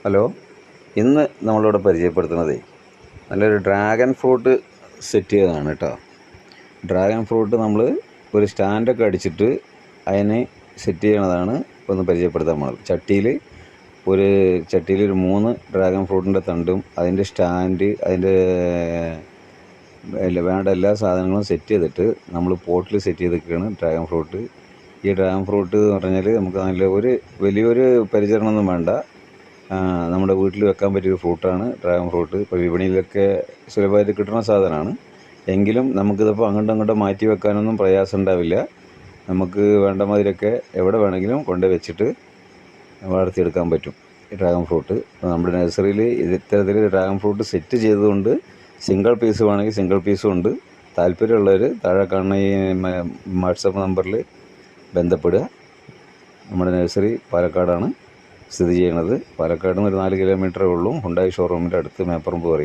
Hello, ഇന്ന് നമ്മളിവിടെ പരിചയപ്പെടുത്തുന്നത് നല്ലൊരു ഡ്രാഗൺ ഫ്രൂട്ട് സെറ്റ് ചെയ്തതാണ് കേട്ടോ. ഡ്രാഗൺ ഫ്രൂട്ട് നമ്മൾ ഒരു സ്റ്റാൻഡൊക്കെ അടിച്ചിട്ട് അതിനെ സെറ്റ് ചെയ്യണതാണ് ഒന്ന് പരിചയപ്പെടുത്താൻ പോകുന്നത്. ചട്ടിയിൽ ഒരു 3 ഡ്രാഗൺ ഫ്രൂട്ടിൻ്റെ തണ്ടും അതിൻ്റെ സ്റ്റാൻഡ്, അതിൻ്റെ വേണ്ട എല്ലാ സാധനങ്ങളും സെറ്റ് ചെയ്തിട്ട് നമ്മൾ പോട്ടിൽ സെറ്റ് ചെയ്തിരിക്കുകയാണ് ഡ്രാഗൺ ഫ്രൂട്ട്. ഈ ഡ്രാഗൺ ഫ്രൂട്ട് എന്ന് പറഞ്ഞാൽ നമുക്ക് വലിയൊരു പരിചരണമൊന്നും വേണ്ട, നമ്മുടെ വീട്ടിൽ വെക്കാൻ പറ്റിയൊരു ഫ്രൂട്ടാണ് ഡ്രാഗൺ ഫ്രൂട്ട്. ഇപ്പോൾ വിപണിയിലൊക്കെ സുലഭമായിട്ട് കിട്ടുന്ന സാധനമാണ്. എങ്കിലും നമുക്കിതിപ്പോൾ അങ്ങോട്ടും മാറ്റി വെക്കാനൊന്നും പ്രയാസം ഉണ്ടാവില്ല. നമുക്ക് വേണ്ട മാതിരിയൊക്കെ എവിടെ വേണമെങ്കിലും കൊണ്ട് വെച്ചിട്ട് വളർത്തിയെടുക്കാൻ പറ്റും ഈ ഡ്രാഗൺ ഫ്രൂട്ട്. നമ്മുടെ നഴ്സറിയിൽ ഇത്തരത്തിൽ ഡ്രാഗൺ ഫ്രൂട്ട് സെറ്റ് ചെയ്തതുകൊണ്ട് സിംഗിൾ പീസ് വേണമെങ്കിൽ സിംഗിൾ പീസും ഉണ്ട്. താല്പര്യമുള്ളവർ താഴെ കാണുന്ന ഈ വാട്സപ്പ് നമ്പറിൽ ബന്ധപ്പെടുക. നമ്മുടെ നഴ്സറി പാലക്കാടാണ് സ്ഥിതി ചെയ്യുന്നത്. പാലക്കാട് നിന്ന് ഒരു 4 കിലോമീറ്ററേ ഉള്ളൂ. ഹുണ്ടായി ഷോറൂമിൻ്റെ അടുത്ത് മേപ്പറമ്പ് പറയും.